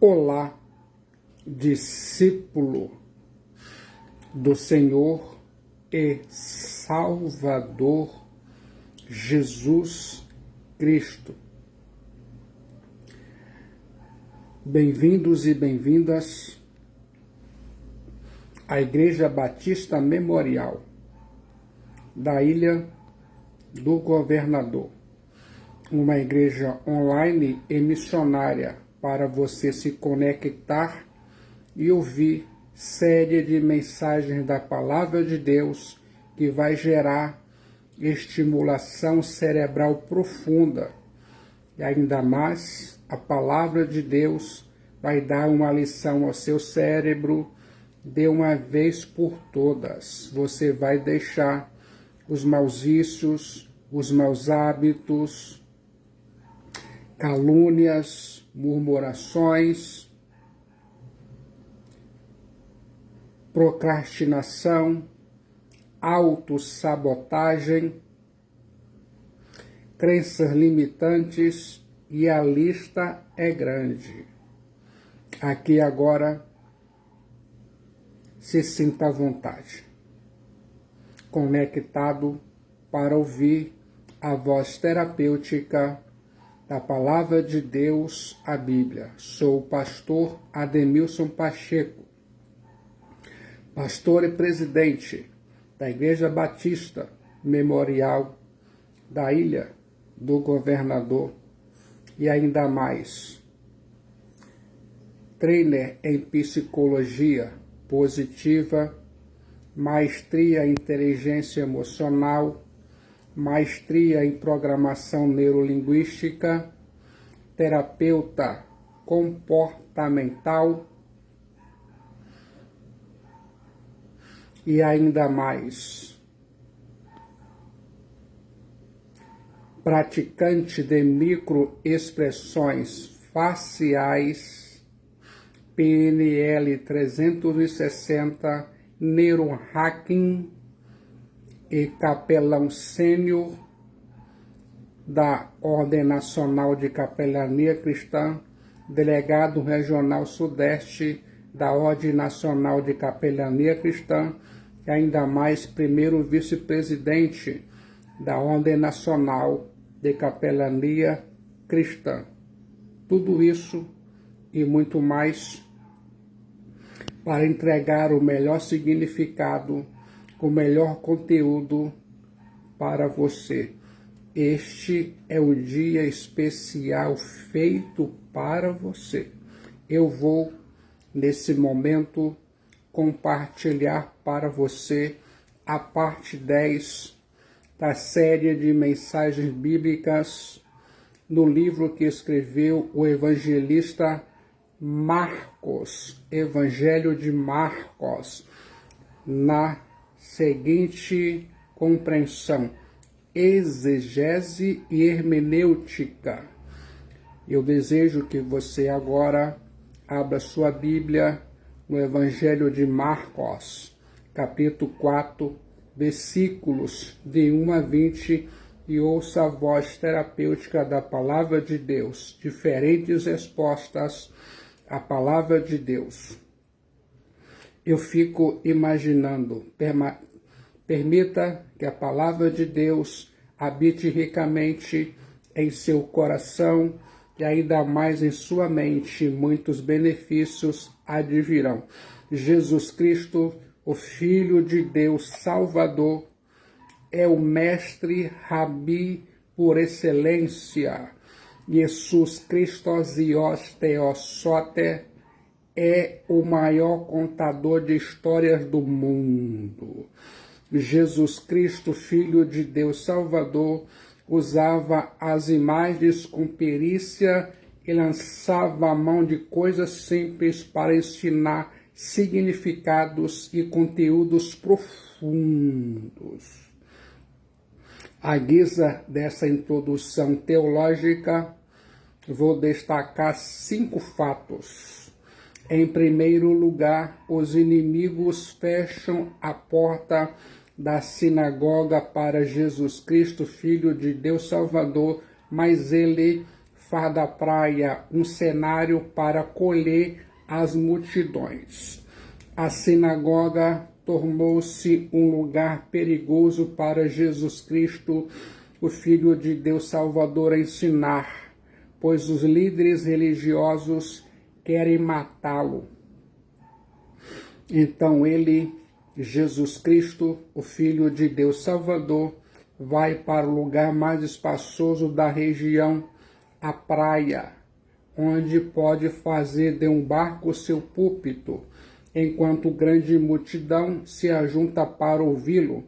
Olá, discípulo do Senhor e Salvador Jesus Cristo. Bem-vindos e bem-vindas à Igreja Batista Memorial da Ilha do Governador, uma igreja online e missionária para você se conectar e ouvir série de mensagens da Palavra de Deus que vai gerar estimulação cerebral profunda. E ainda mais, a Palavra de Deus vai dar uma lição ao seu cérebro de uma vez por todas. Você vai deixar os maus vícios, os maus hábitos, calúnias, murmurações, procrastinação, autossabotagem, crenças limitantes, e a lista é grande. Aqui agora, se sinta à vontade, conectado para ouvir a voz terapêutica da Palavra de Deus, a Bíblia. Sou o pastor Ademilson Pacheco, pastor e presidente da Igreja Batista Memorial da Ilha do Governador e ainda mais trainer em psicologia positiva, maestria em inteligência emocional, maestria em programação neurolinguística, terapeuta comportamental e ainda mais praticante de microexpressões faciais, PNL 360, neurohacking e capelão sênior da Ordem Nacional de Capelania Cristã, delegado regional sudeste da Ordem Nacional de Capelania Cristã, e ainda mais primeiro vice-presidente da Ordem Nacional de Capelania Cristã. Tudo isso e muito mais para entregar o melhor significado, o melhor conteúdo para você. Este é o dia especial feito para você. Eu vou, nesse momento, compartilhar para você a parte 10 da série de mensagens bíblicas no livro que escreveu o evangelista Marcos, Evangelho de Marcos, na seguinte compreensão: exegese e hermenêutica. Eu desejo que você agora abra sua Bíblia no Evangelho de Marcos, capítulo 4, versículos de 1 a 20, e ouça a voz terapêutica da Palavra de Deus, diferentes respostas à Palavra de Deus. Eu fico imaginando, permita que a Palavra de Deus habite ricamente em seu coração e ainda mais em sua mente. Muitos benefícios advirão. Jesus Cristo, o Filho de Deus Salvador, é o mestre rabi por excelência. Jesus Christos Ios Theosote é o maior contador de histórias do mundo. Jesus Cristo, Filho de Deus Salvador, usava as imagens com perícia e lançava a mão de coisas simples para ensinar significados e conteúdos profundos. À guisa dessa introdução teológica, vou destacar 5 fatos. Em primeiro lugar, os inimigos fecham a porta da sinagoga para Jesus Cristo, Filho de Deus Salvador, mas ele faz da praia um cenário para colher as multidões. A sinagoga tornou-se um lugar perigoso para Jesus Cristo, o Filho de Deus Salvador, ensinar, pois os líderes religiosos querem matá-lo. Então ele, Jesus Cristo, o Filho de Deus Salvador, vai para o lugar mais espaçoso da região, a praia, onde pode fazer de um barco seu púlpito, enquanto grande multidão se ajunta para ouvi-lo.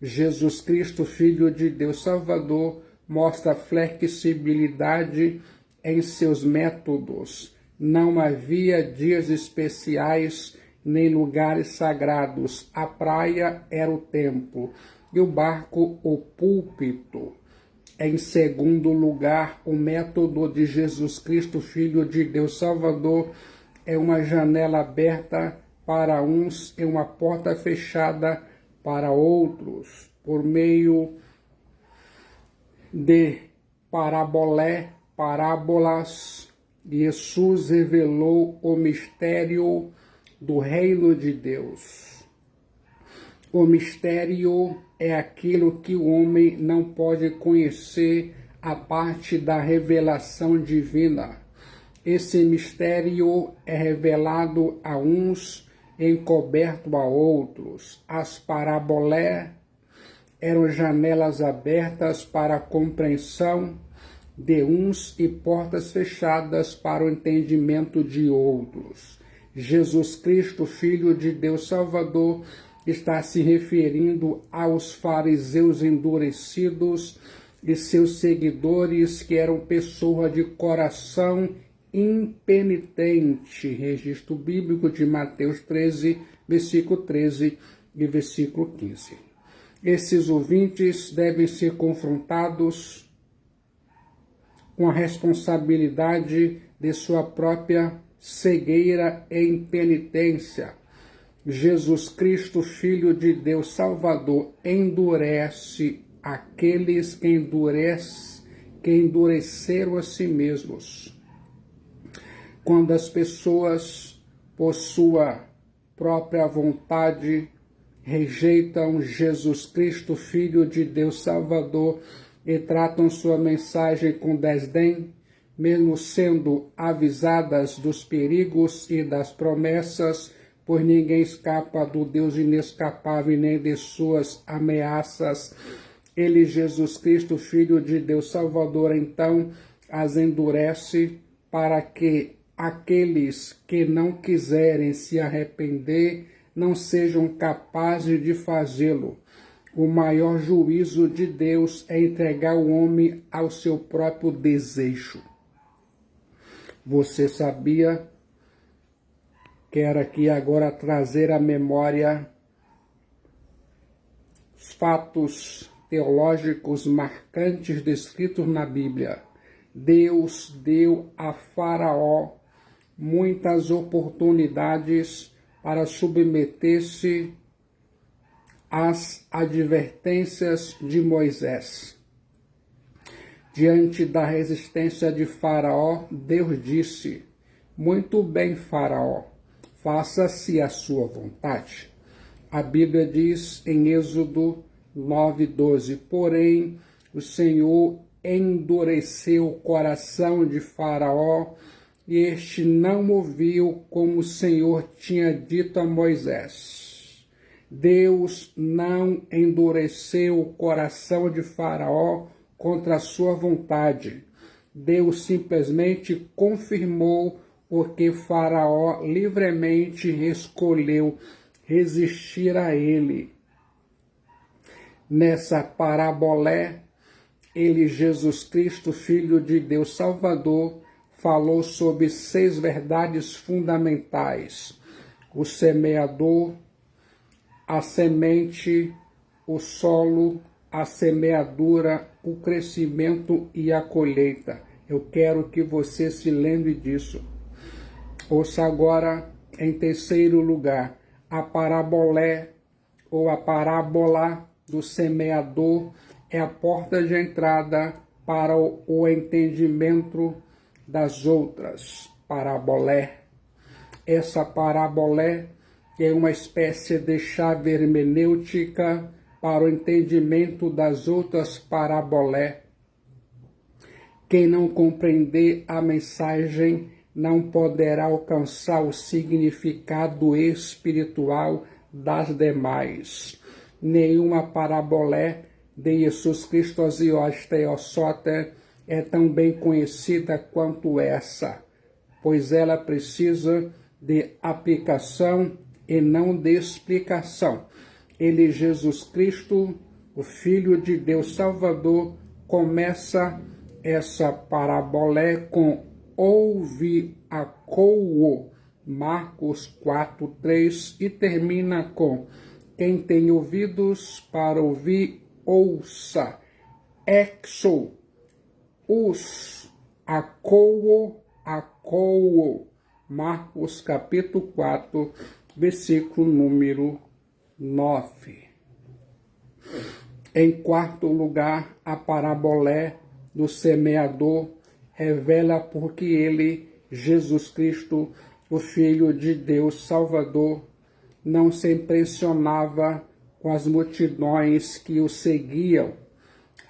Jesus Cristo, Filho de Deus Salvador, mostra flexibilidade em seus métodos. Não havia dias especiais nem lugares sagrados. A praia era o templo e o barco o púlpito. Em segundo lugar, o método de Jesus Cristo, Filho de Deus Salvador, é uma janela aberta para uns e uma porta fechada para outros. Por meio de parábolas, Jesus revelou o mistério do reino de Deus. O mistério é aquilo que o homem não pode conhecer a parte da revelação divina. Esse mistério é revelado a uns, encoberto a outros. As parábolas eram janelas abertas para a compreensão de uns e portas fechadas para o entendimento de outros. Jesus Cristo, Filho de Deus Salvador, está se referindo aos fariseus endurecidos e seus seguidores, que eram pessoas de coração impenitente. Registro bíblico de Mateus 13, versículo 13 e versículo 15. Esses ouvintes devem ser confrontados com a responsabilidade de sua própria cegueira e impenitência. Jesus Cristo, Filho de Deus Salvador, endurece aqueles que endureceram a si mesmos. Quando as pessoas, por sua própria vontade, rejeitam Jesus Cristo, Filho de Deus Salvador, e tratam sua mensagem com desdém, mesmo sendo avisadas dos perigos e das promessas, pois ninguém escapa do Deus inescapável nem de suas ameaças. Ele, Jesus Cristo, Filho de Deus Salvador, então as endurece para que aqueles que não quiserem se arrepender não sejam capazes de fazê-lo. O maior juízo de Deus é entregar o homem ao seu próprio desejo. Você sabia? Quero aqui agora trazer à memória os fatos teológicos marcantes descritos na Bíblia. Deus deu a Faraó muitas oportunidades para submeter-se às advertências de Moisés. Diante da resistência de Faraó, Deus disse: "Muito bem, Faraó, faça-se a sua vontade." A Bíblia diz em Êxodo 9:12, porém o Senhor endureceu o coração de Faraó e este não ouviu como o Senhor tinha dito a Moisés. Deus não endureceu o coração de Faraó contra a sua vontade. Deus simplesmente confirmou porque Faraó livremente escolheu resistir a ele. Nessa parábola, ele, Jesus Cristo, Filho de Deus Salvador, falou sobre 6 verdades fundamentais: o semeador, a semente, o solo, a semeadura, o crescimento e a colheita. Eu quero que você se lembre disso. Ouça agora, em terceiro lugar, a parábola ou a parábola do semeador é a porta de entrada para o entendimento das outras. Parabolé. Essa parabolé é uma espécie de chave hermenêutica para o entendimento das outras parabolé. Quem não compreender a mensagem não poderá alcançar o significado espiritual das demais. Nenhuma parabolé de Jesus Cristo Theosote é tão bem conhecida quanto essa, pois ela precisa de aplicação e não de explicação. Ele, Jesus Cristo, o Filho de Deus Salvador, começa essa parabolé com ouve a coo, Marcos 4:3, e termina com quem tem ouvidos para ouvir, ouça. Exo, os, a coo, Marcos capítulo 4, versículo número 9. Em quarto lugar, a parabolé do semeador revela porque ele, Jesus Cristo, o Filho de Deus Salvador, não se impressionava com as multidões que o seguiam.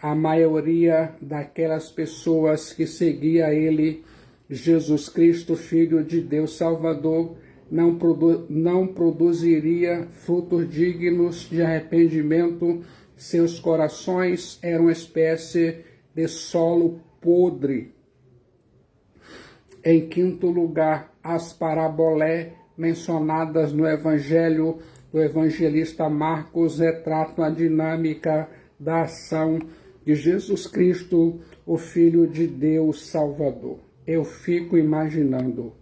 A maioria daquelas pessoas que seguia ele, Jesus Cristo, Filho de Deus Salvador, não produziria frutos dignos de arrependimento. Seus corações eram uma espécie de solo podre. Em quinto lugar, as parabolé mencionadas no Evangelho do evangelista Marcos retratam a dinâmica da ação de Jesus Cristo, o Filho de Deus Salvador. Eu fico imaginando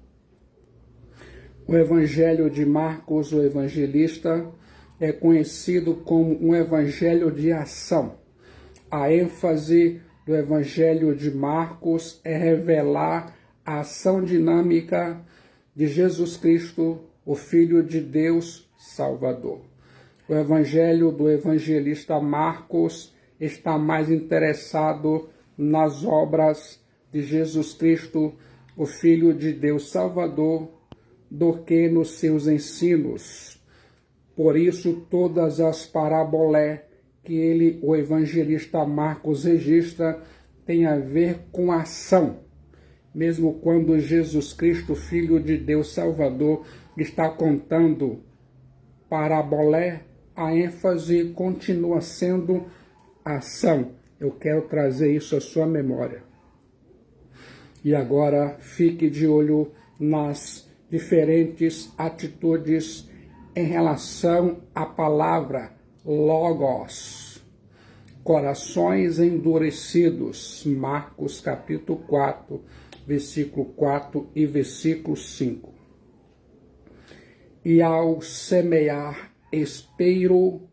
o Evangelho de Marcos, o evangelista, é conhecido como um evangelho de ação. A ênfase do Evangelho de Marcos é revelar a ação dinâmica de Jesus Cristo, o Filho de Deus Salvador. O Evangelho do evangelista Marcos está mais interessado nas obras de Jesus Cristo, o Filho de Deus Salvador, do que nos seus ensinos. Por isso, todas as parabolé que o evangelista Marcos registra, têm a ver com ação. Mesmo quando Jesus Cristo, Filho de Deus Salvador, está contando parabolé, a ênfase continua sendo ação. Eu quero trazer isso à sua memória. E agora, fique de olho nas diferentes atitudes em relação à palavra logos. Corações endurecidos, Marcos capítulo 4, versículo 4 e versículo 5. E ao semear espeiro,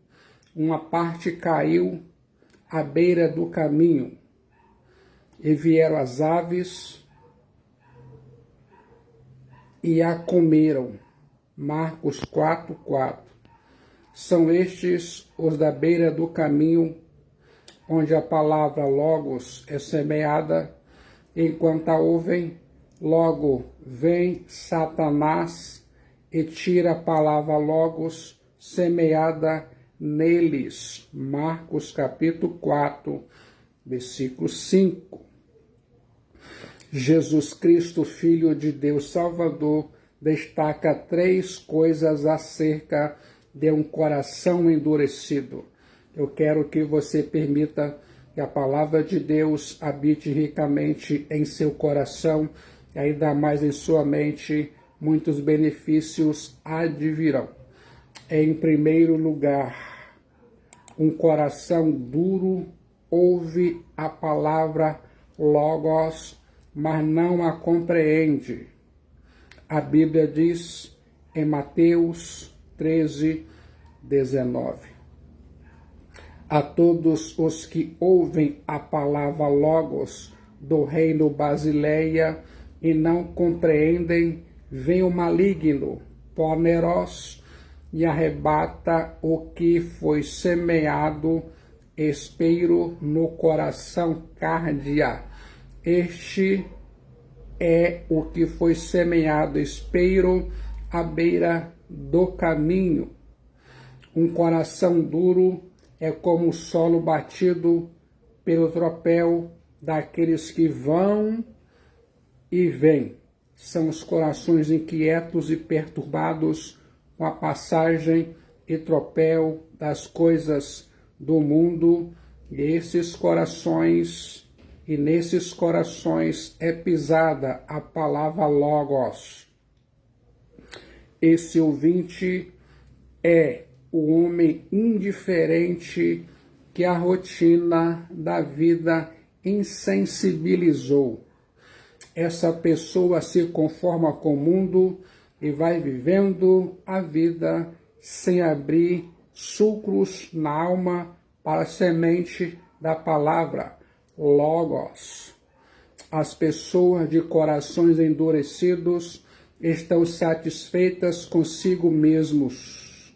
uma parte caiu à beira do caminho, e vieram as aves e a comeram. Marcos 4, 4. São estes os da beira do caminho, onde a palavra logos é semeada, enquanto a ouvem, logo vem Satanás e tira a palavra logos semeada neles. Marcos capítulo 4, versículo 5. Jesus Cristo, Filho de Deus Salvador, destaca 3 coisas acerca de um coração endurecido. Eu quero que você permita que a palavra de Deus habite ricamente em seu coração e ainda mais em sua mente. Muitos benefícios advirão. Em primeiro lugar, um coração duro ouve a palavra logos, mas não a compreende. A Bíblia diz em Mateus 13, 19. A todos os que ouvem a palavra logos do reino Basileia e não compreendem, vem o maligno, poneros, e arrebata o que foi semeado, espeiro no coração cárdia. Este é o que foi semeado espeiro à beira do caminho. Um coração duro é como o solo batido pelo tropel daqueles que vão e vêm. São os corações inquietos e perturbados com a passagem e tropel das coisas do mundo. E nesses corações é pisada a palavra Logos. Esse ouvinte é o homem indiferente que a rotina da vida insensibilizou. Essa pessoa se conforma com o mundo e vai vivendo a vida sem abrir sulcros na alma para a semente da palavra Logos. As pessoas de corações endurecidos estão satisfeitas consigo mesmos,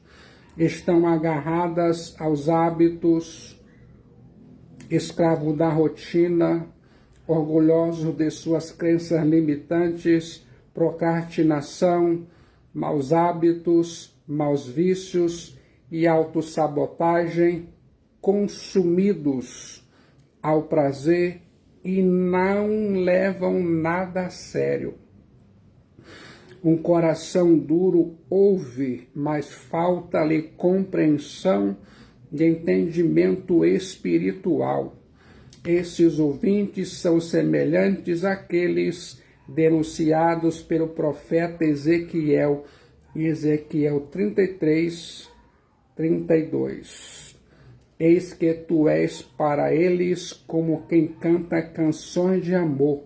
estão agarradas aos hábitos, escravos da rotina, orgulhosos de suas crenças limitantes, procrastinação, maus hábitos, maus vícios e autossabotagem, consumidos ao prazer e não levam nada a sério. Um coração duro ouve, mas falta-lhe compreensão e entendimento espiritual. Esses ouvintes são semelhantes àqueles denunciados pelo profeta Ezequiel, em Ezequiel 33, 32. Eis que tu és para eles como quem canta canções de amor,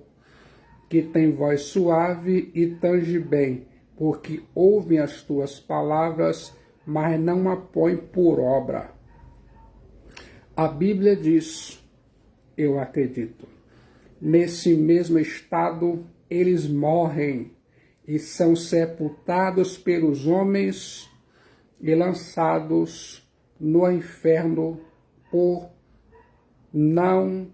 que tem voz suave e tange bem, porque ouvem as tuas palavras, mas não a põem por obra. A Bíblia diz, eu acredito, nesse mesmo estado eles morrem e são sepultados pelos homens e lançados no inferno por não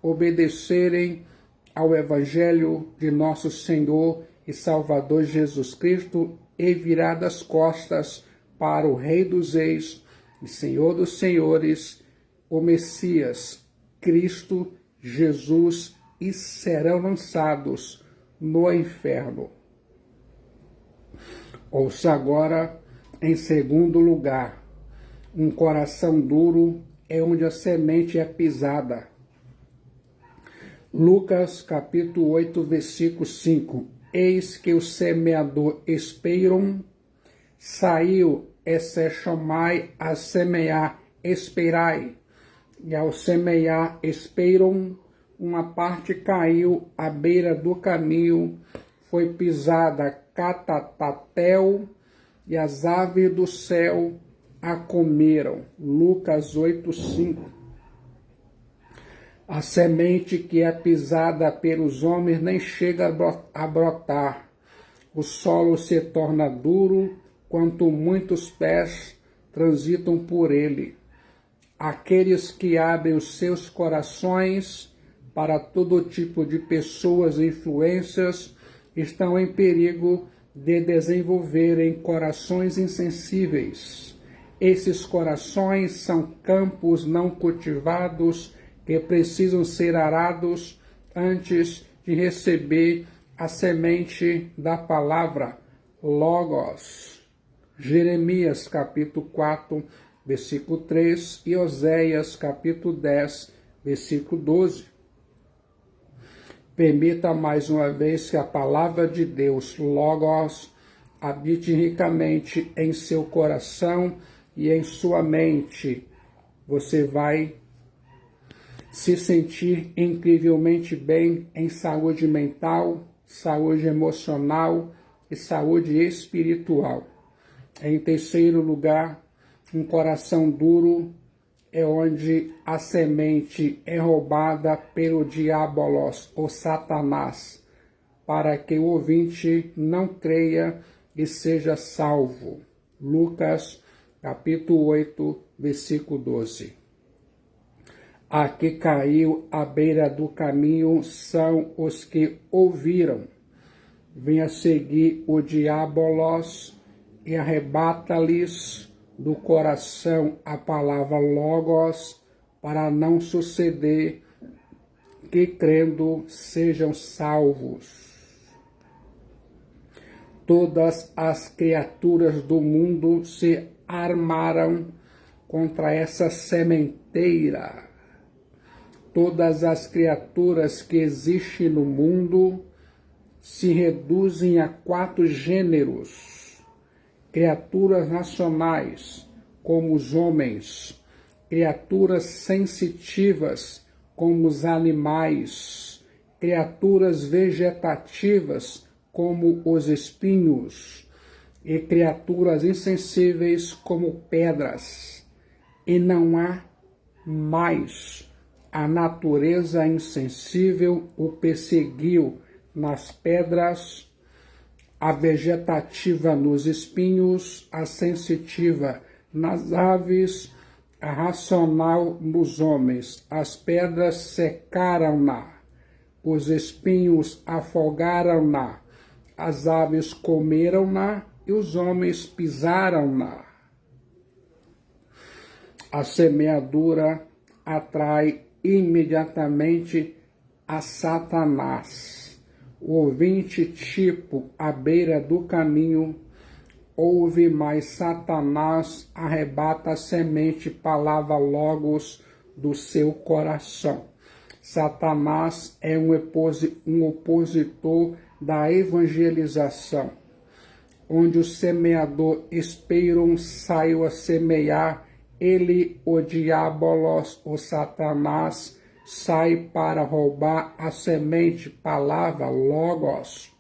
obedecerem ao Evangelho de nosso Senhor e Salvador Jesus Cristo e viradas costas para o Rei dos Reis e Senhor dos Senhores, o Messias, Cristo Jesus, e serão lançados no inferno. Ouça agora, em segundo lugar, um coração duro é onde a semente é pisada. Lucas capítulo 8, versículo 5. Eis que o semeador espeiron saiu esse chamai a semear, esperai. E ao semear espeiron, uma parte caiu à beira do caminho, foi pisada catatatel, e as aves do céu a comeram. Lucas 8, 5. A semente que é pisada pelos homens nem chega a brotar. O solo se torna duro, quanto muitos pés transitam por ele. Aqueles que abrem os seus corações para todo tipo de pessoas e influências estão em perigo de desenvolverem corações insensíveis. Esses corações são campos não cultivados que precisam ser arados antes de receber a semente da palavra Logos. Jeremias capítulo 4, versículo 3 e Oséias capítulo 10, versículo 12. Permita mais uma vez que a palavra de Deus, Logos, habite ricamente em seu coração e em sua mente. Você vai se sentir incrivelmente bem em saúde mental, saúde emocional e saúde espiritual. Em terceiro lugar, um coração duro é onde a semente é roubada pelo diabolos, ou Satanás, para que o ouvinte não creia e seja salvo. Lucas, capítulo 8, versículo 12. A que caiu à beira do caminho são os que ouviram. vem a seguir o diabolos e arrebata-lhes do coração a palavra logos, para não suceder que, crendo, sejam salvos. Todas as criaturas do mundo se armaram contra essa sementeira. Todas as criaturas que existem no mundo se reduzem a 4 gêneros: criaturas racionais, como os homens, criaturas sensitivas, como os animais, criaturas vegetativas, como os espinhos, e criaturas insensíveis, como pedras. E não há mais. A natureza insensível o perseguiu nas pedras, a vegetativa nos espinhos, a sensitiva nas aves, a racional nos homens. As pedras secaram-na, os espinhos afogaram-na, as aves comeram-na e os homens pisaram-na. A semeadura atrai imediatamente a Satanás. O ouvinte, tipo, à beira do caminho, ouve, mas Satanás arrebata a semente, palavra logos, do seu coração. Satanás é um opositor da evangelização, onde o semeador espeiron saiu a semear, ele, o diabolos, o Satanás, sai para roubar a semente, palavra logos.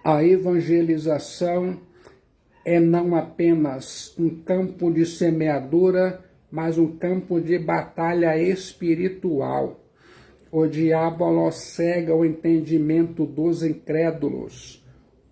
A evangelização é não apenas um campo de semeadura, mas um campo de batalha espiritual. O diabo cega o entendimento dos incrédulos.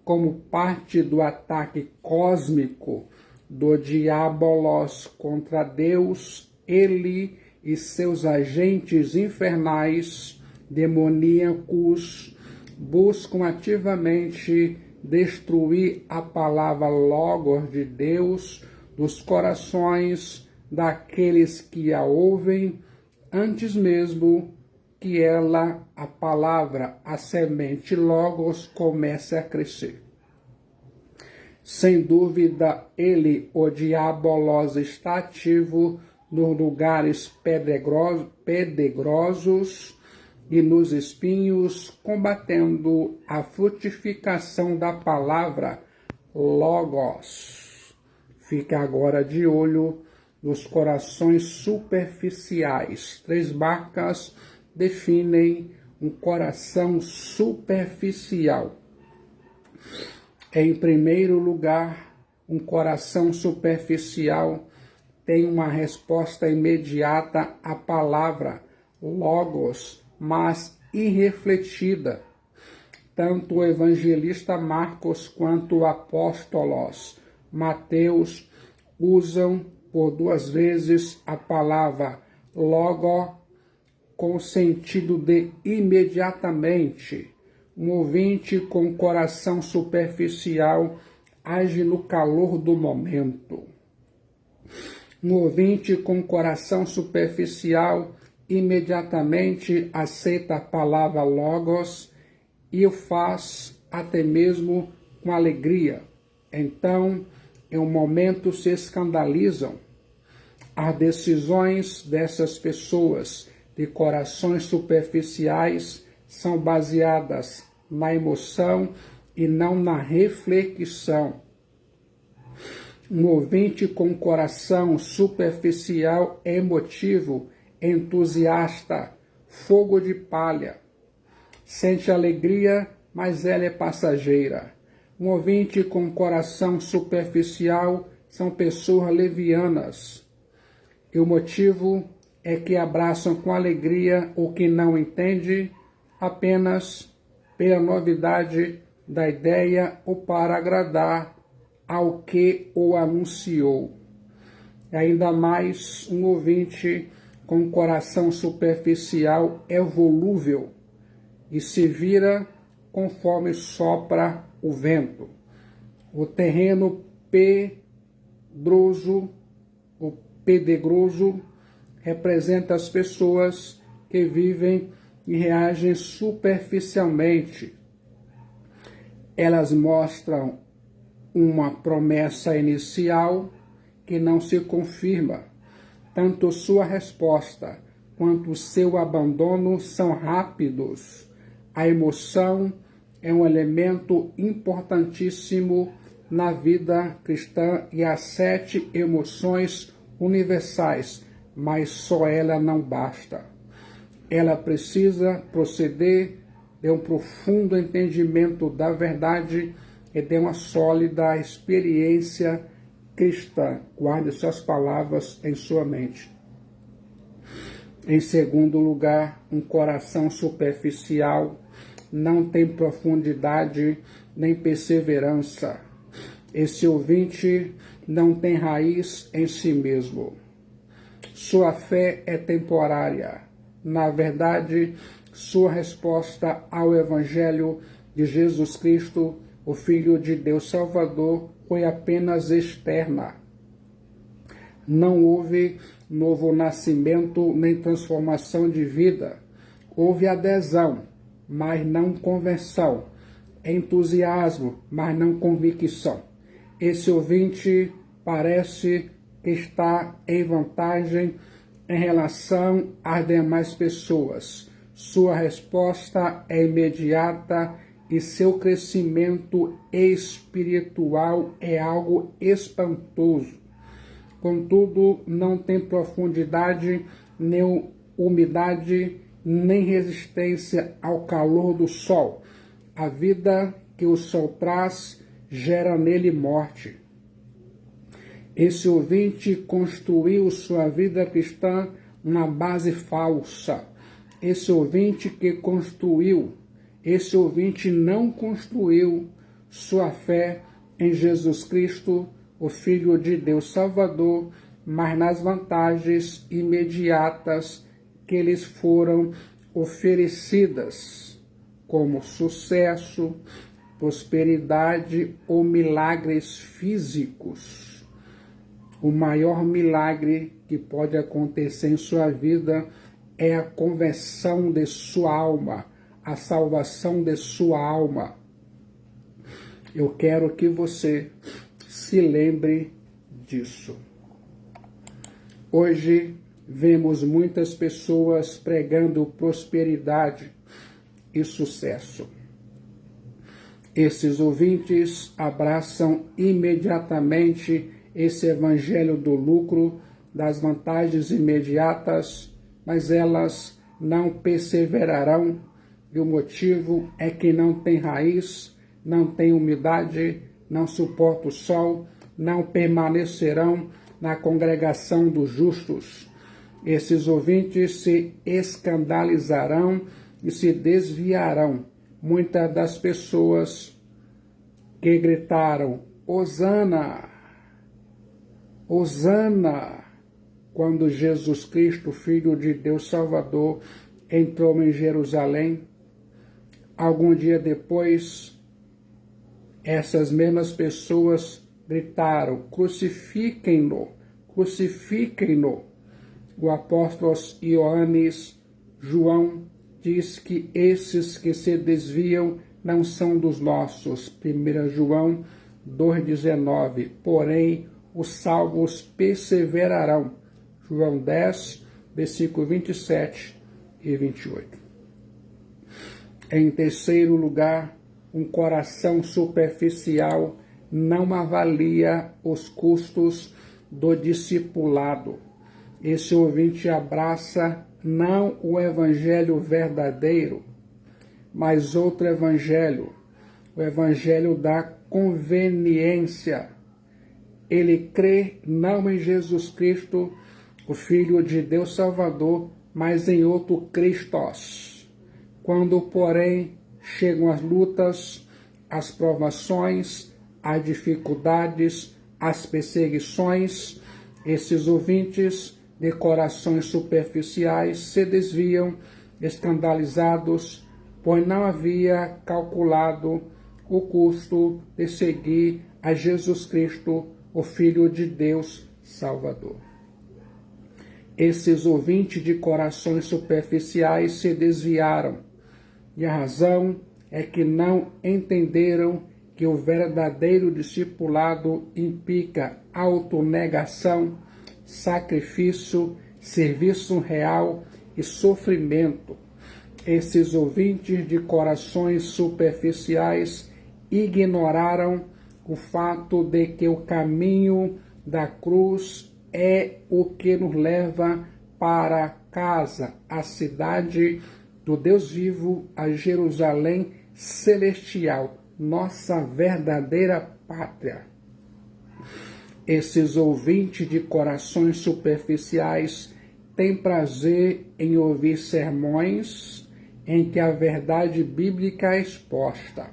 Como parte do ataque cósmico do diabolos contra Deus, ele e seus agentes infernais, demoníacos, buscam ativamente destruir a palavra logos de Deus dos corações daqueles que a ouvem, antes mesmo que ela, a palavra, a semente logos, comece a crescer. Sem dúvida, ele, o diabolos, está ativo nos lugares pedregosos e nos espinhos, combatendo a frutificação da palavra logos. Fica agora de olho nos corações superficiais. 3 marcas definem um coração superficial. Em primeiro lugar, um coração superficial tem uma resposta imediata à palavra logos, mas irrefletida. Tanto o evangelista Marcos quanto o apóstolos Mateus usam por 2 vezes a palavra logo com o sentido de imediatamente. Um ouvinte com coração superficial age no calor do momento. Um ouvinte com coração superficial imediatamente aceita a palavra logos e o faz até mesmo com alegria. Então, em um momento se escandalizam. As decisões dessas pessoas de corações superficiais são baseadas na emoção e não na reflexão. Um ouvinte com coração superficial é emotivo, entusiasta, fogo de palha. Sente alegria, mas ela é passageira. Um ouvinte com coração superficial são pessoas levianas. E o motivo é que abraçam com alegria o que não entende, apenas pela novidade da ideia ou para agradar ao que o anunciou. E ainda mais, um ouvinte com coração superficial é volúvel e se vira conforme sopra o vento. O terreno pedregoso representa as pessoas que vivem e reagem superficialmente. Elas mostram uma promessa inicial que não se confirma. Tanto sua resposta quanto seu abandono são rápidos. A emoção é um elemento importantíssimo na vida cristã e há 7 emoções universais, mas só ela não basta. Ela precisa proceder de um profundo entendimento da verdade e de uma sólida experiência cristã. Guarde suas palavras em sua mente. Em segundo lugar, um coração superficial não tem profundidade nem perseverança. Esse ouvinte não tem raiz em si mesmo. Sua fé é temporária. Na verdade, sua resposta ao Evangelho de Jesus Cristo, o Filho de Deus Salvador, foi apenas externa. Não houve novo nascimento nem transformação de vida. Houve adesão, mas não conversão. Entusiasmo, mas não convicção. Esse ouvinte parece que está em vantagem em relação às demais pessoas. Sua resposta é imediata e seu crescimento espiritual é algo espantoso. Contudo, não tem profundidade, nem umidade, nem resistência ao calor do sol. A vida que o sol traz gera nele morte. Esse ouvinte construiu sua vida cristã na base falsa. Esse ouvinte não construiu sua fé em Jesus Cristo, o Filho de Deus Salvador, mas nas vantagens imediatas que lhes foram oferecidas, como sucesso, prosperidade ou milagres físicos. O maior milagre que pode acontecer em sua vida é a conversão de sua alma, a salvação de sua alma. Eu quero que você se lembre disso. Hoje vemos muitas pessoas pregando prosperidade e sucesso. Esses ouvintes abraçam imediatamente esse evangelho do lucro, das vantagens imediatas, mas elas não perseverarão, e o motivo é que não tem raiz, não tem umidade, não suporta o sol, não permanecerão na congregação dos justos. Esses ouvintes se escandalizarão e se desviarão. Muitas das pessoas que gritaram Hosana, Hosana, quando Jesus Cristo, Filho de Deus Salvador, entrou em Jerusalém, algum dia depois, essas mesmas pessoas gritaram, crucifiquem-no, crucifiquem-no. O apóstolo João diz que esses que se desviam não são dos nossos. 1 João 2,19. Porém, os salvos perseverarão. João 10, versículo 27 e 28. Em terceiro lugar, um coração superficial não avalia os custos do discipulado. Esse ouvinte abraça não o evangelho verdadeiro, mas outro evangelho, o evangelho da conveniência. Ele crê não em Jesus Cristo, o Filho de Deus Salvador, mas em outro Christos. Quando, porém, chegam as lutas, as provações, as dificuldades, as perseguições, esses ouvintes de corações superficiais se desviam, escandalizados, pois não havia calculado o custo de seguir a Jesus Cristo, o Filho de Deus Salvador. Esses ouvintes de corações superficiais se desviaram, e a razão é que não entenderam que o verdadeiro discipulado implica autonegação, sacrifício, serviço real e sofrimento. Esses ouvintes de corações superficiais ignoraram o fato de que o caminho da cruz é o que nos leva para casa, a cidade do Deus vivo, a Jerusalém celestial, nossa verdadeira pátria. Esses ouvintes de corações superficiais têm prazer em ouvir sermões em que a verdade bíblica é exposta.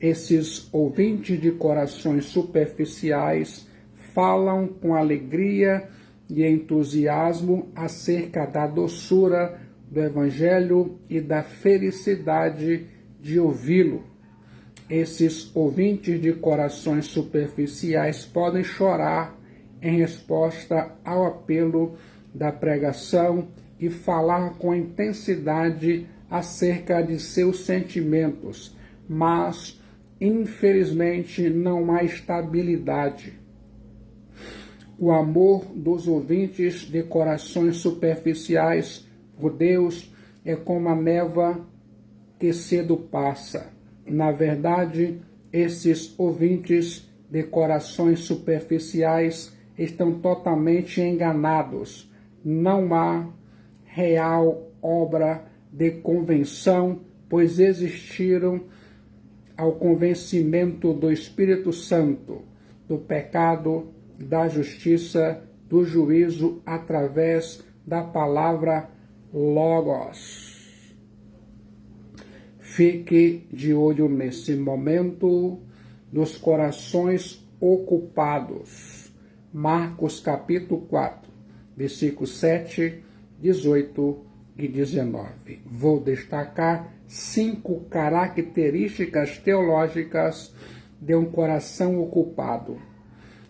Esses ouvintes de corações superficiais falam com alegria e entusiasmo acerca da doçura do Evangelho e da felicidade de ouvi-lo. Esses ouvintes de corações superficiais podem chorar em resposta ao apelo da pregação e falar com intensidade acerca de seus sentimentos, mas, infelizmente, não há estabilidade. O amor dos ouvintes de corações superficiais por Deus é como a névoa que cedo passa. Na verdade, esses ouvintes de corações superficiais estão totalmente enganados. Não há real obra de convenção, pois existiram ao convencimento do Espírito Santo, do pecado, da justiça, do juízo, através da palavra Logos. Fique de olho nesse momento dos corações ocupados. Marcos capítulo 4, versículos 7, 18 e 19. Vou destacar 5 características teológicas de um coração ocupado.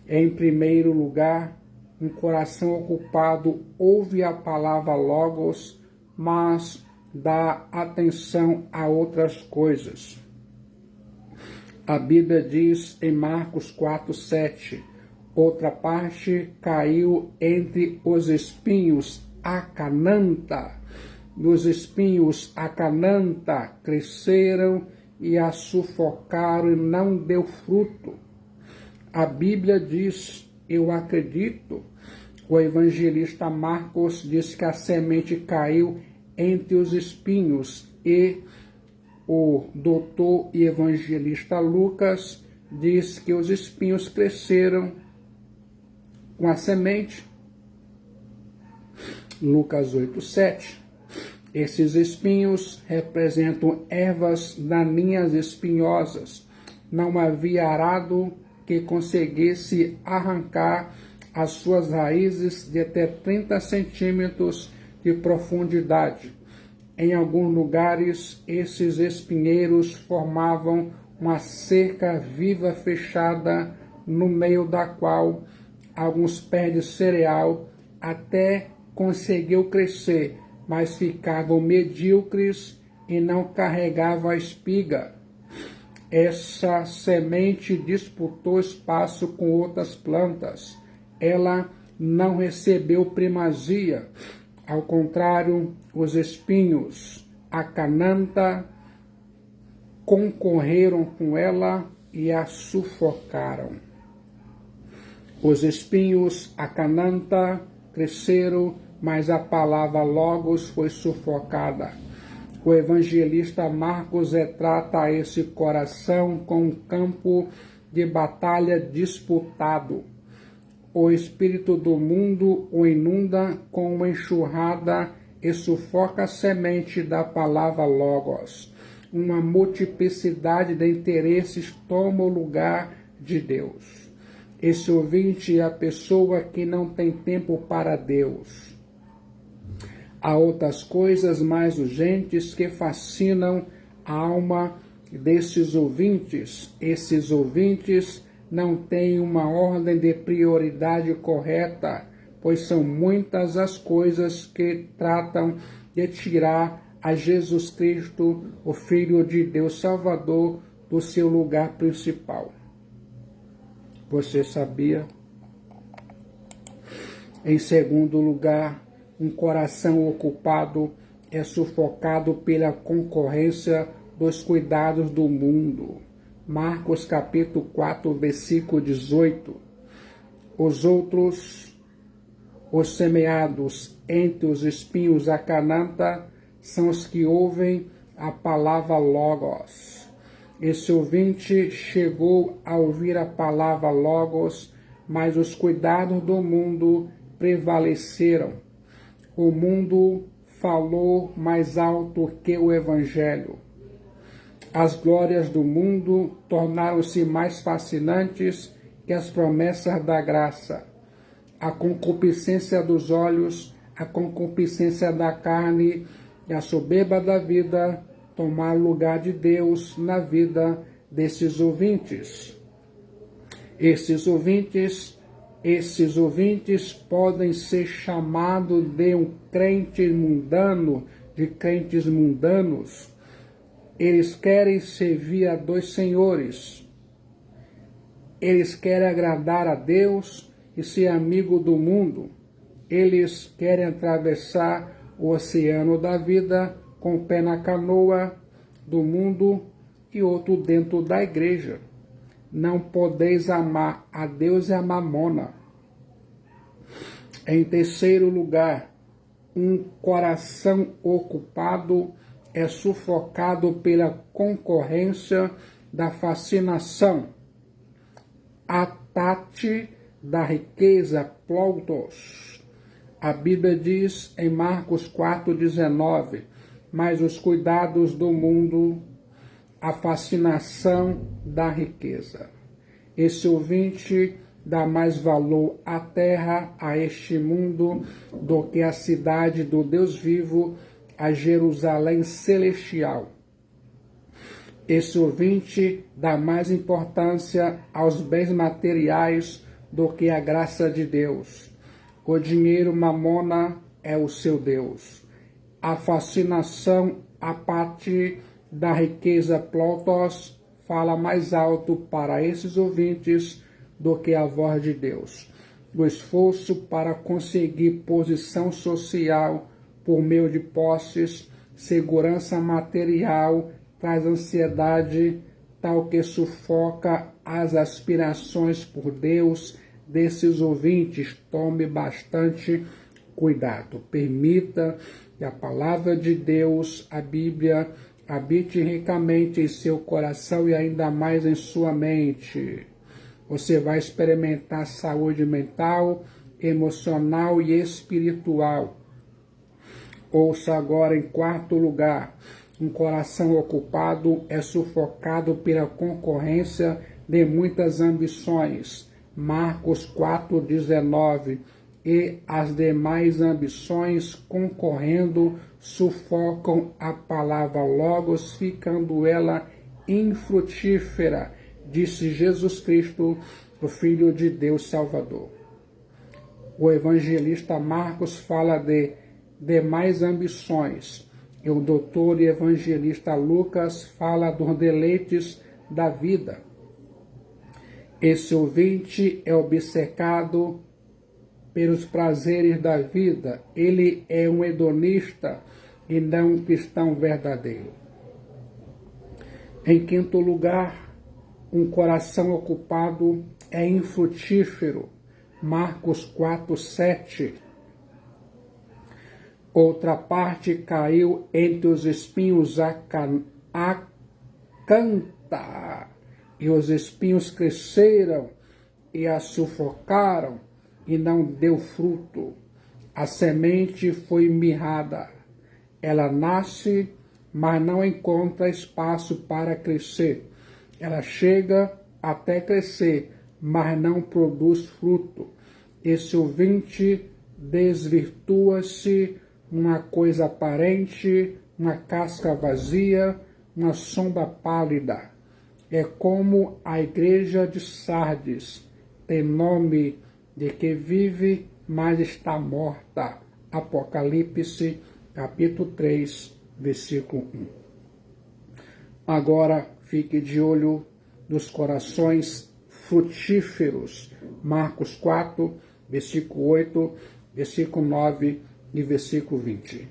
Em primeiro lugar, um coração ocupado ouve a palavra Logos, mas dá atenção a outras coisas. A Bíblia diz em Marcos 4, 7, outra parte caiu entre os espinhos acananta. E os espinhos acananta cresceram e a sufocaram e não deu fruto. A Bíblia diz, eu acredito, o evangelista Marcos diz que a semente caiu entre os espinhos e o doutor e evangelista Lucas diz que os espinhos cresceram com a semente. Lucas 8:7. Esses espinhos representam ervas daninhas espinhosas. Não havia arado que conseguisse arrancar as suas raízes de até 30 centímetros de profundidade. Em alguns lugares, esses espinheiros formavam uma cerca viva fechada, no meio da qual alguns pés de cereal até conseguiu crescer, mas ficavam medíocres e não carregavam a espiga. Essa semente disputou espaço com outras plantas. Ela não recebeu primazia. Ao contrário, os espinhos acananta concorreram com ela e a sufocaram. Os espinhos acananta cresceram, mas a palavra Logos foi sufocada. O evangelista Marcos retrata esse coração com um campo de batalha disputado. O espírito do mundo o inunda com uma enxurrada e sufoca a semente da palavra Logos. Uma multiplicidade de interesses toma o lugar de Deus. Esse ouvinte é a pessoa que não tem tempo para Deus. Há outras coisas mais urgentes que fascinam alma desses ouvintes. Esses ouvintes não têm uma ordem de prioridade correta, pois são muitas as coisas que tratam de tirar a Jesus Cristo, o Filho de Deus Salvador, do seu lugar principal. Você sabia? Em segundo lugar, um coração ocupado é sufocado pela concorrência dos cuidados do mundo. Marcos capítulo 4, versículo 18. Os outros, os semeados entre os espinhos acananta, são os que ouvem a palavra Logos. Esse ouvinte chegou a ouvir a palavra Logos, mas os cuidados do mundo prevaleceram. O mundo falou mais alto que o Evangelho. As glórias do mundo tornaram-se mais fascinantes que as promessas da graça. A concupiscência dos olhos, a concupiscência da carne e a soberba da vida tomaram lugar de Deus na vida desses ouvintes. Esses ouvintes podem ser chamados de crentes mundanos. Eles querem servir a dois senhores. Eles querem agradar a Deus e ser amigo do mundo. Eles querem atravessar o oceano da vida com o pé na canoa do mundo e outro dentro da igreja. Não podeis amar a Deus e a mamona. Em terceiro lugar, um coração ocupado é sufocado pela concorrência da fascinação, atate da riqueza, ploutos. A Bíblia diz em Marcos 4,19, mas os cuidados do mundo, a fascinação da riqueza. Esse ouvinte dá mais valor à terra, a este mundo, do que à cidade do Deus vivo, a Jerusalém celestial. Esse ouvinte dá mais importância aos bens materiais do que à graça de Deus. O dinheiro, mamona, é o seu Deus. A fascinação, a partir da riqueza, plotos, fala mais alto para esses ouvintes do que a voz de Deus. O esforço para conseguir posição social por meio de posses, segurança material, traz ansiedade, tal que sufoca as aspirações por Deus desses ouvintes. Tome bastante cuidado. Permita que a palavra de Deus, a Bíblia, habite ricamente em seu coração e ainda mais em sua mente. Você vai experimentar saúde mental, emocional e espiritual. Ouça agora, em quarto lugar, um coração ocupado é sufocado pela concorrência de muitas ambições. Marcos 4,19. E as demais ambições concorrendo sufocam a palavra Logos, ficando ela infrutífera, disse Jesus Cristo, o Filho de Deus Salvador. O evangelista Marcos fala de demais ambições, e o doutor e evangelista Lucas fala dos deleites da vida. Esse ouvinte é obcecado pelos prazeres da vida. Ele é um hedonista e não um cristão verdadeiro. Em quinto lugar, um coração ocupado é infrutífero. Marcos 4,7. Outra parte caiu entre os espinhos acanta, e os espinhos cresceram e a sufocaram, e não deu fruto. A semente foi mirrada. Ela nasce, mas não encontra espaço para crescer. Ela chega até crescer, mas não produz fruto. Esse ouvinte desvirtua-se uma coisa aparente, uma casca vazia, uma sombra pálida. É como a igreja de Sardes, tem nome de que vive, mas está morta. Apocalipse, capítulo 3, versículo 1. Agora, fique de olho nos corações frutíferos. Marcos 4, versículo 8, versículo 9 e versículo 20.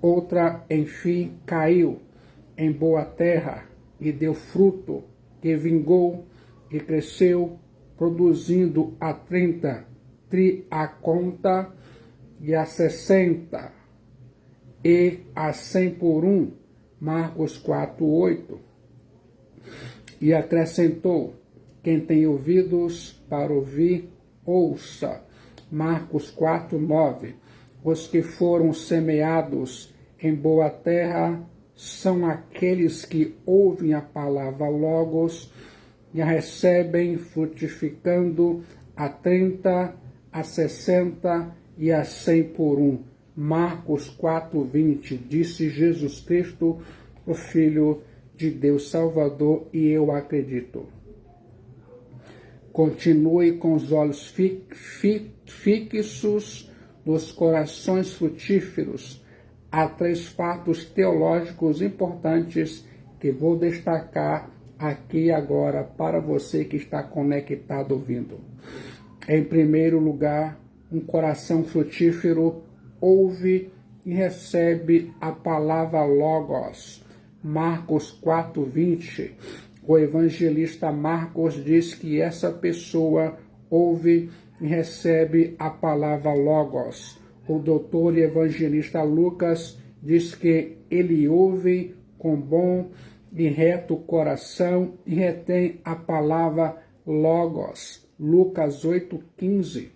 Outra, enfim, caiu em boa terra e deu fruto, que vingou e cresceu, produzindo a 30, a conta, e a 60, e a 100 por um. Marcos 4, 8. E acrescentou: quem tem ouvidos para ouvir, ouça. Marcos 4, 9. Os que foram semeados em boa terra são aqueles que ouvem a palavra Logos e a recebem frutificando a 30, a 60 e a 100 por um. Marcos 4, 20. Disse Jesus Cristo, o Filho de Deus Salvador, e eu acredito. Continue com os olhos fixos nos corações frutíferos. Há 3 fatos teológicos importantes que vou destacar aqui agora para você que está conectado ouvindo. Em primeiro lugar, um coração frutífero ouve e recebe a palavra Logos. Marcos 4, 20. O evangelista Marcos diz que essa pessoa ouve e recebe a palavra Logos. O doutor e evangelista Lucas diz que ele ouve com bom e reto coração e retém a palavra Logos. Lucas 8, 15.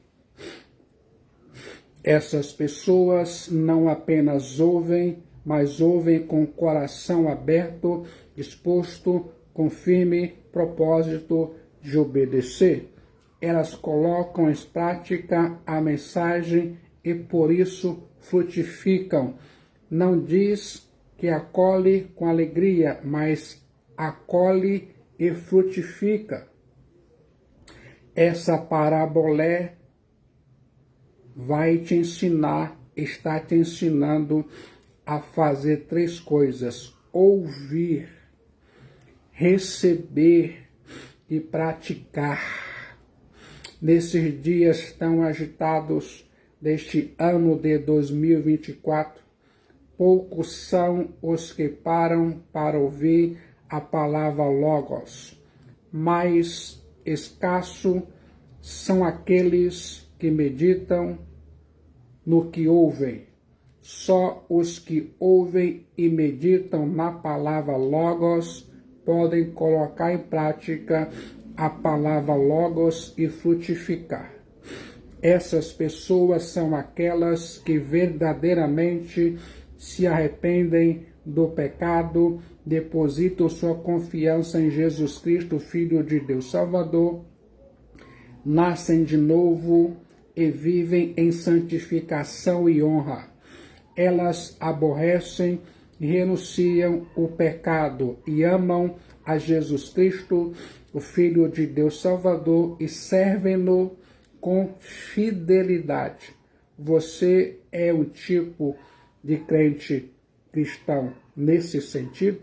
Essas pessoas não apenas ouvem, mas ouvem com o coração aberto, disposto, com firme propósito de obedecer. Elas colocam em prática a mensagem e por isso frutificam. Não diz que acolhe com alegria, mas acolhe e frutifica. Essa parábola vai te ensinar, está te ensinando a fazer 3 coisas: ouvir, receber e praticar. Nesses dias tão agitados deste ano de 2024, poucos são os que param para ouvir a palavra Logos, mais escasso são aqueles que meditam no que ouvem. Só os que ouvem e meditam na palavra Logos podem colocar em prática a palavra Logos e frutificar. Essas pessoas são aquelas que verdadeiramente se arrependem do pecado, depositam sua confiança em Jesus Cristo, Filho de Deus Salvador, nascem de novo e vivem em santificação e honra. Elas aborrecem e renunciam o pecado e amam a Jesus Cristo, o Filho de Deus Salvador, e servem-no com fidelidade. Você é um tipo de crente cristão nesse sentido?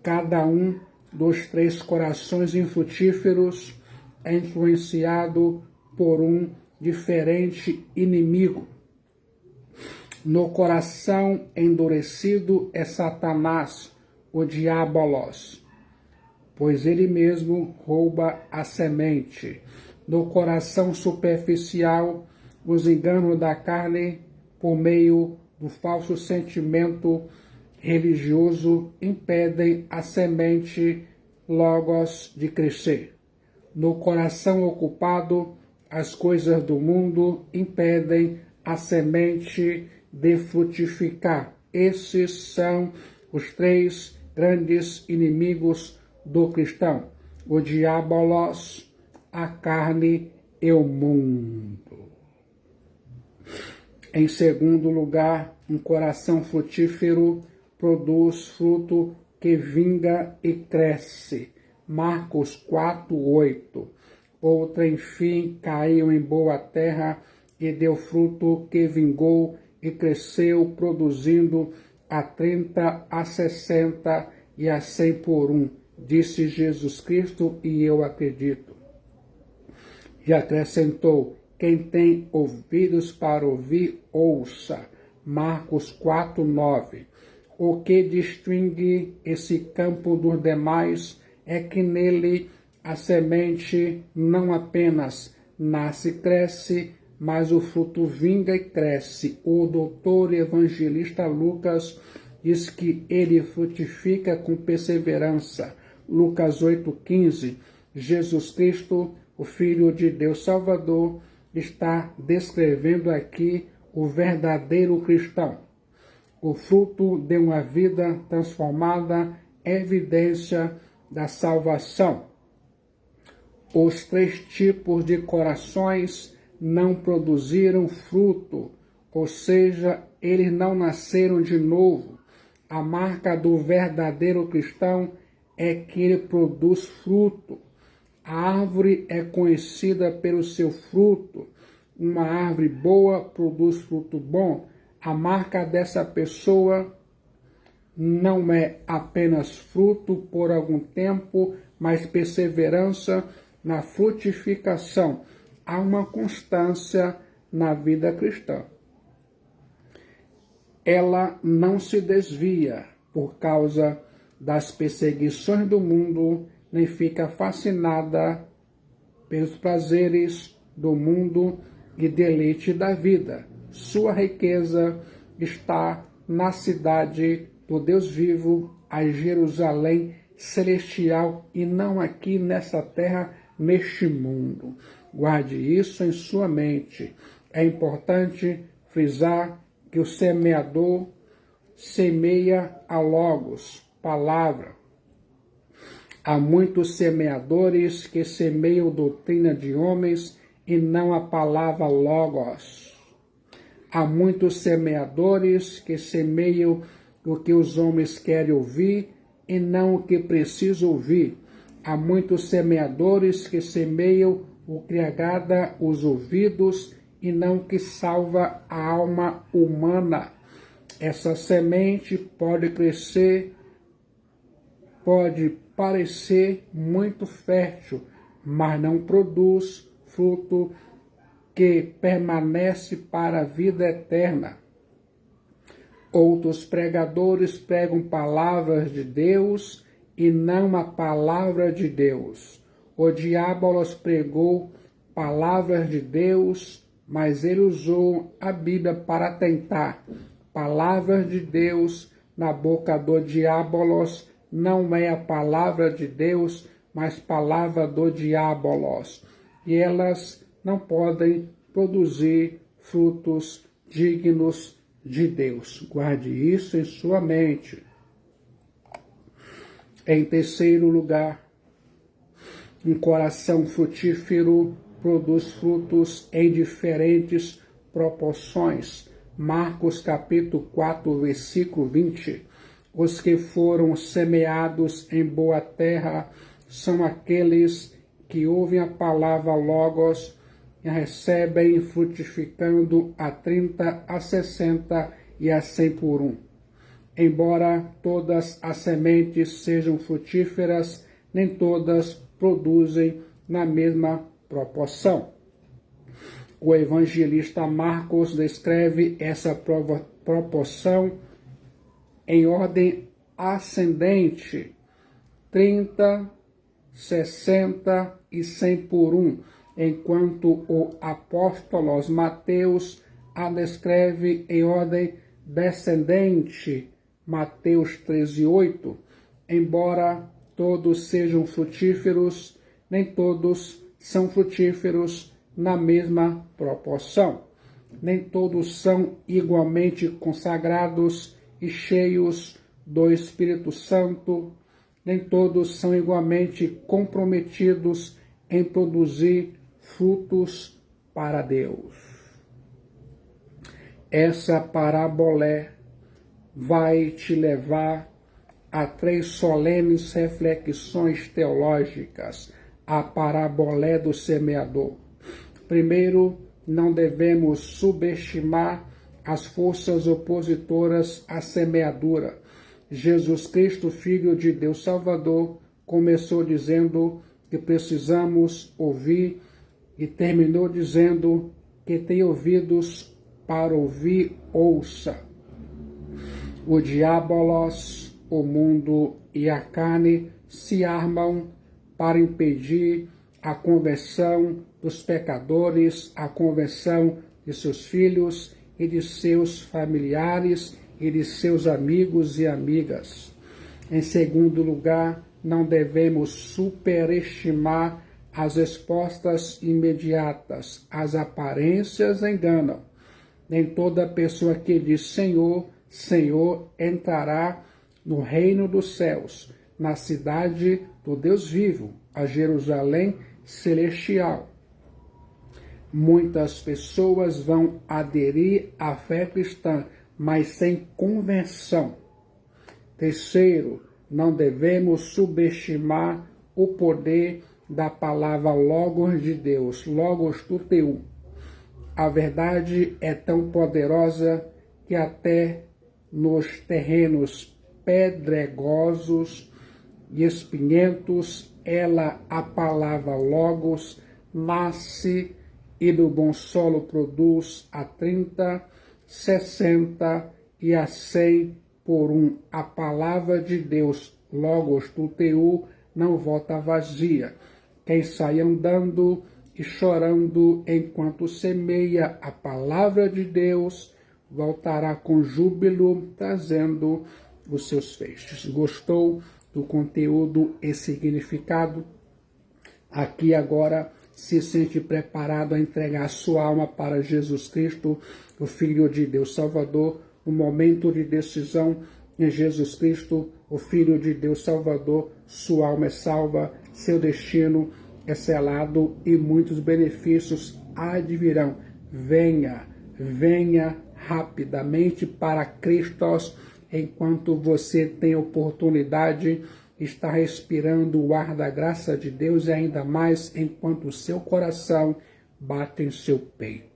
Cada um dos 3 corações infrutíferos é influenciado por um diferente inimigo. No coração endurecido é Satanás, o diabolos, pois ele mesmo rouba a semente. No coração superficial, os enganos da carne, por meio do falso sentimento religioso, impedem a semente Logos de crescer. No coração ocupado, as coisas do mundo impedem a semente de frutificar. Esses são os 3 grandes inimigos do cristão: o diabolos, a carne e o mundo. Em segundo lugar, um coração frutífero produz fruto que vinga e cresce. Marcos 4:8. Outra, enfim, caiu em boa terra e deu fruto que vingou e cresceu, produzindo a 30, a 60 e a 100 por um. Disse Jesus Cristo, e eu acredito. E acrescentou: quem tem ouvidos para ouvir, ouça. Marcos 4:9. O que distingue esse campo dos demais é que nele a semente não apenas nasce e cresce, mas o fruto vinga e cresce. O doutor evangelista Lucas diz que ele frutifica com perseverança. Lucas 8:15. Jesus Cristo, o Filho de Deus Salvador, está descrevendo aqui o verdadeiro cristão. O fruto de uma vida transformada é evidência da salvação. Os 3 tipos de corações não produziram fruto, ou seja, eles não nasceram de novo. A marca do verdadeiro cristão é que ele produz fruto. A árvore é conhecida pelo seu fruto. Uma árvore boa produz fruto bom. A marca dessa pessoa não é apenas fruto por algum tempo, mas perseverança na frutificação. Há uma constância na vida cristã. Ela não se desvia por causa das perseguições do mundo, nem fica fascinada pelos prazeres do mundo e deleite da vida. Sua riqueza está na cidade do Deus vivo, a Jerusalém celestial, e não aqui nessa terra, neste mundo. Guarde isso em sua mente. É importante frisar que o semeador semeia a logos, palavra. Há muitos semeadores que semeiam doutrina de homens e não a palavra logos. Há muitos semeadores que semeiam o que os homens querem ouvir e não o que precisam ouvir. Há muitos semeadores que semeiam o que agrada os ouvidos e não o que salva a alma humana. Essa semente pode crescer, pode parecer muito fértil, mas não produz fruto que permanece para a vida eterna. Outros pregadores pregam palavras de Deus e não a palavra de Deus. O Diabolos pregou palavras de Deus, mas ele usou a Bíblia para tentar. Palavras de Deus na boca do Diabolos não é a palavra de Deus, mas palavra do Diabolos. E elas não podem produzir frutos dignos de Deus. Guarde isso em sua mente. Em terceiro lugar, um coração frutífero produz frutos em diferentes proporções. Marcos capítulo 4, versículo 20. Os que foram semeados em boa terra são aqueles que ouvem a palavra logos e a recebem frutificando a 30, a 60 e a 100 por um. Embora todas as sementes sejam frutíferas, nem todas produzem na mesma proporção. O evangelista Marcos descreve essa proporção em ordem ascendente: 30, 60 e 100 por um, enquanto o apóstolo Mateus a descreve em ordem descendente, Mateus 13:8. Embora todos sejam frutíferos, nem todos são frutíferos na mesma proporção. Nem todos são igualmente consagrados e cheios do Espírito Santo, nem todos são igualmente comprometidos em produzir frutos para Deus. Essa parábola vai te levar a 3 solenes reflexões teológicas, a parabolé do semeador. Primeiro, não devemos subestimar as forças opositoras à semeadura. Jesus Cristo, Filho de Deus Salvador, começou dizendo que precisamos ouvir e terminou dizendo que tem ouvidos para ouvir, ouça. O diabolos, o mundo e a carne se armam para impedir a conversão dos pecadores, a conversão de seus filhos e de seus familiares e de seus amigos e amigas. Em segundo lugar, não devemos superestimar as respostas imediatas. As aparências enganam. Nem toda pessoa que diz Senhor, Senhor entrará no reino dos céus, na cidade do Deus vivo, a Jerusalém celestial. Muitas pessoas vão aderir à fé cristã, mas sem conversão. Terceiro, não devemos subestimar o poder da palavra Logos de Deus, Logos Tuteu. A verdade é tão poderosa que até nos terrenos pedregosos e espinhentos, ela, a palavra Logos, nasce e do bom solo produz a 30, 60 e a 100 por um. A palavra de Deus, Logos Tuteu, não volta vazia. Quem sai andando e chorando enquanto semeia a palavra de Deus, voltará com júbilo, trazendo os seus feixes. Gostou do conteúdo e significado? Aqui agora se sente preparado a entregar sua alma para Jesus Cristo, o Filho de Deus Salvador, no momento de decisão em Jesus Cristo, o Filho de Deus Salvador, sua alma é salva, seu destino é selado e muitos benefícios advirão. Venha, venha rapidamente para Cristo, enquanto você tem oportunidade, está respirando o ar da graça de Deus e ainda mais enquanto o seu coração bate em seu peito.